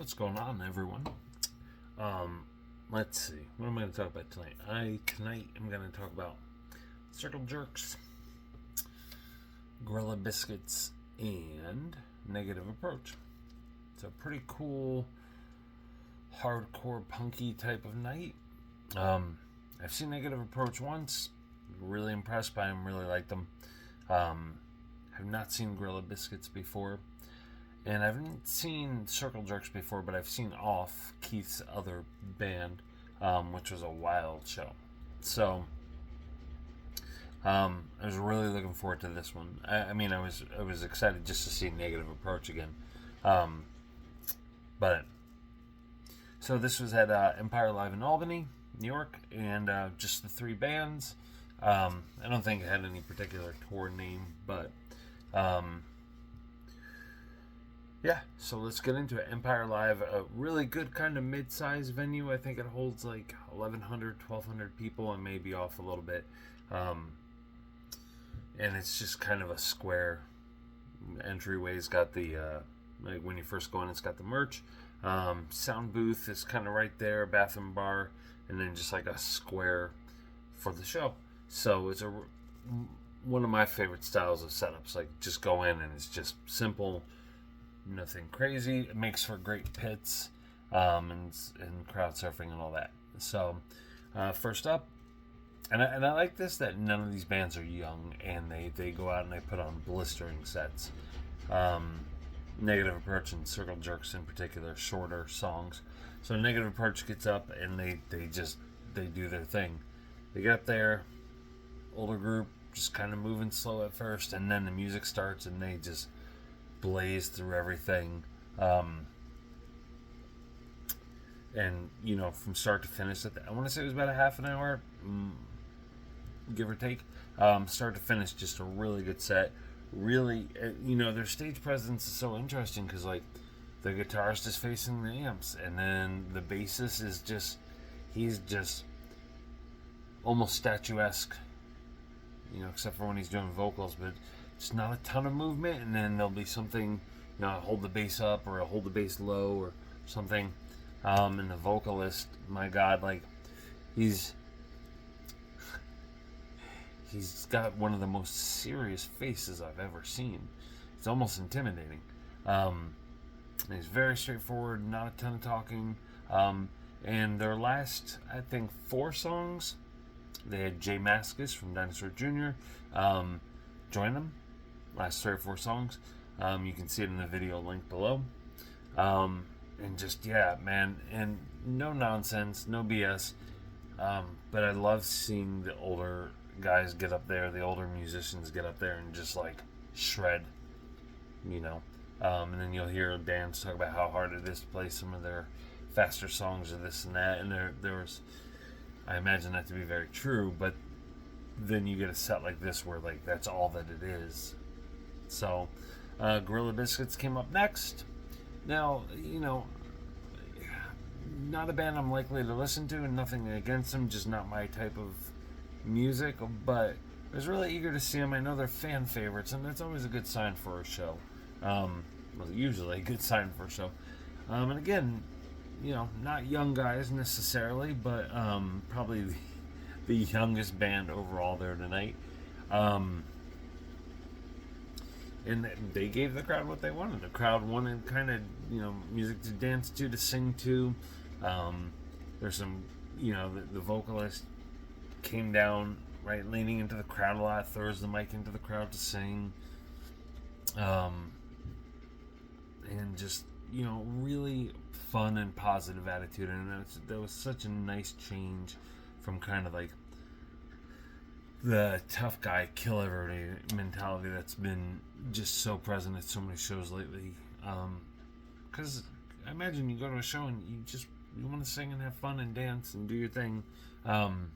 What's going on, everyone? Let's see. What am I going to talk about tonight? Tonight I'm going to talk about circle jerks, gorilla biscuits, and negative approach. It's a pretty cool, hardcore, punky type of night. I've seen negative approach once. Really impressed by them. Really liked them. Have not seen gorilla biscuits before. And I haven't seen Circle Jerks before, but I've seen Off, Keith's other band, which was a wild show. So, I was really looking forward to this one. I was excited just to see Negative Approach again. So this was at Empire Live in Albany, New York, and just the three bands. I don't think it had any particular tour name, but... yeah, so let's get into it. Empire Live, a really good kind of mid-sized venue. I think it holds like 1,100, 1,200 people. I may be off a little bit. And it's just kind of a square entryway's got the, like when you first go in, it's got the merch. Sound booth is kind of right there, bathroom bar, and then just like a square for the show. So it's one of my favorite styles of setups. Like just go in and it's just simple. Nothing crazy. It makes for great pits and crowd surfing and all that. So first up, and I like this that none of these bands are young and they go out and they put on blistering sets. Negative Approach and Circle Jerks in particular, shorter songs. So Negative Approach gets up and they do their thing. They get up there, older group, just kind of moving slow at first, and then the music starts and they just blaze through everything, and from start to finish, I want to say it was about a half an hour, give or take, start to finish. Just a really good set. Really, their stage presence is so interesting because like the guitarist is facing the amps, and then the bassist is he's just almost statuesque, except for when he's doing vocals, but it's not a ton of movement, and then there'll be something, hold the bass up or hold the bass low or something. And the vocalist, my God, like he's got one of the most serious faces I've ever seen. It's almost intimidating. He's very straightforward, not a ton of talking. And their last, I think, 4 songs, they had Jay Mascis from Dinosaur Jr. Join them. Last 3 or 4 songs. You can see it in the video link below. And just, yeah, man. And no nonsense, no BS. But I love seeing the older guys get up there, the older musicians get up there and just like shred, And then you'll hear bands talk about how hard it is to play some of their faster songs or this and that. And there was, I imagine that to be very true, but then you get a set like this where like that's all that it is. So, Gorilla Biscuits came up next. Now, not a band I'm likely to listen to, and nothing against them, just not my type of music, but I was really eager to see them. I know they're fan favorites, and that's always a good sign for a show. Well, usually a good sign for a show. And again, not young guys necessarily, but probably the youngest band overall there tonight. And they gave the crowd what they wanted. The crowd wanted kind of, music to dance to sing to. There's some, the vocalist came down, right, leaning into the crowd a lot, throws the mic into the crowd to sing. And just, really fun and positive attitude. And that was such a nice change from kind of like the tough guy, kill everybody mentality that's been just so present at so many shows lately. Because I imagine you go to a show and you want to sing and have fun and dance and do your thing. And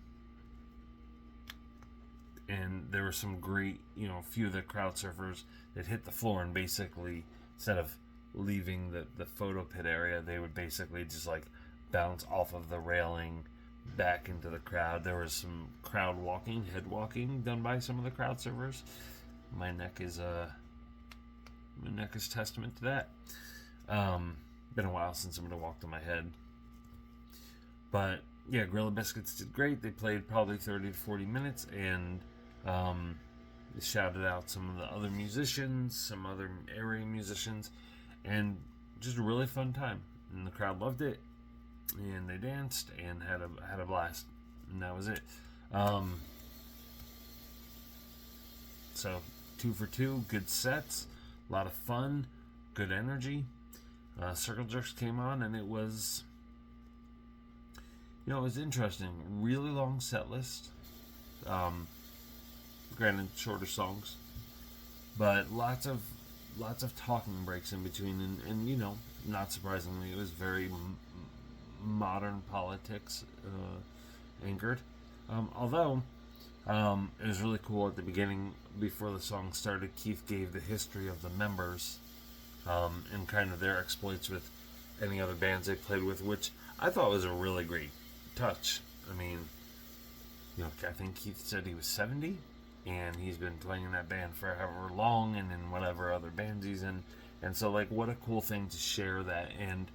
there were some great, a few of the crowd surfers that hit the floor and basically, instead of leaving the photo pit area, they would basically just like bounce off of the railing back into the crowd. There was some crowd walking, head walking done by some of the crowd surfers. My neck is testament to that. been a while since somebody walked on my head. But yeah, Gorilla Biscuits did great. They played probably 30 to 40 minutes, and they shouted out some of the other musicians, some other area musicians, and just a really fun time. And the crowd loved it, and they danced and had a blast, and that was it. So 2 for 2, good sets, a lot of fun, good energy. Circle Jerks came on, and it was, it was interesting. Really long set list. Granted, shorter songs, but lots of talking breaks in between, and not surprisingly, it was very modern politics anchored. Although it was really cool at the beginning, before the song started, Keith gave the history of the members and kind of their exploits with any other bands they played with, which I thought was a really great touch. I mean, I think Keith said he was 70, and he's been playing in that band for however long, and in whatever other bands he's in. And so, what a cool thing to share that. And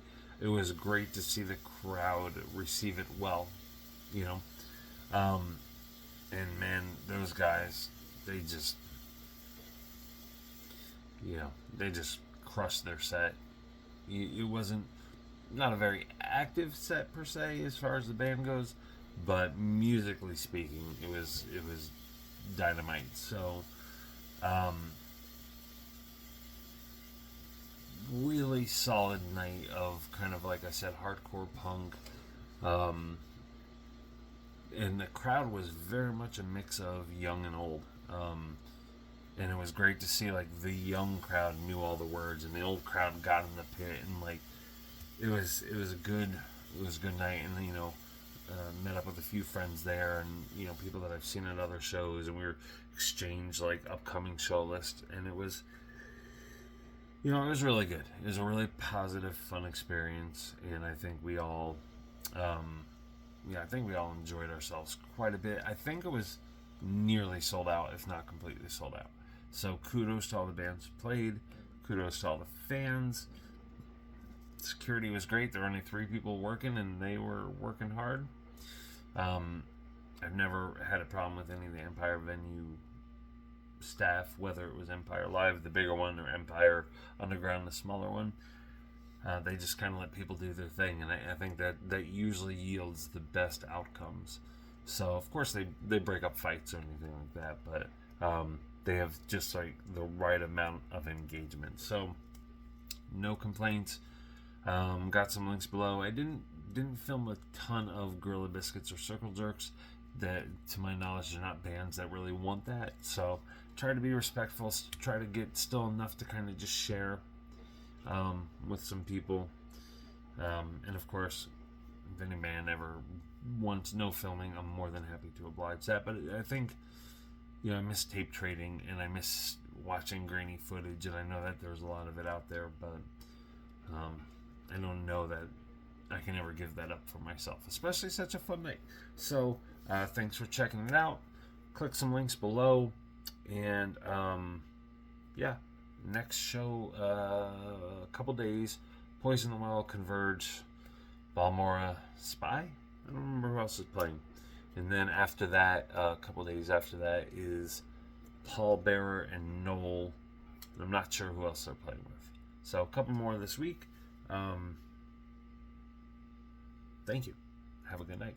it was great to see the crowd receive it well, And man, those guys, they just crushed their set. It wasn't not a very active set per se as far as the band goes, but musically speaking, it was dynamite. So, really solid night of kind of, like I said, hardcore punk. And the crowd was very much a mix of young and old. And it was great to see, the young crowd knew all the words, and the old crowd got in the pit, and it was a good night. And met up with a few friends there, and people that I've seen at other shows, and we were exchanged upcoming show list, and it was it was really good. It was a really positive, fun experience, and I think we all enjoyed ourselves quite a bit. I think it was nearly sold out, if not completely sold out. So kudos to all the bands who played. Kudos to all the fans. Security was great. There were only 3 people working, and they were working hard. I've never had a problem with any of the Empire venue staff, whether it was Empire Live, the bigger one, or Empire Underground, the smaller one. They just kind of let people do their thing, and I think that usually yields the best outcomes. So, of course, they break up fights or anything like that, but they have just the right amount of engagement. So, no complaints. Got some links below. I didn't film a ton of Gorilla Biscuits or Circle Jerks. That, to my knowledge, are not bands that really want that. So try to be respectful. Try to get still enough to kind of just share with some people. And of course, if any band ever wants no filming, I'm more than happy to oblige that. But I think I miss tape trading, and I miss watching grainy footage, and I know that there's a lot of it out there, but I don't know that I can ever give that up for myself, especially such a fun night. So thanks for checking it out. Click some links below, and next show, a couple days, Poison the Well, Converge, Balmora, Spy. I don't remember who else is playing. And then after that, a couple days after that, is Paul Bearer and Noel. I'm not sure who else they're playing with. So a couple more this week. Thank you. Have a good night.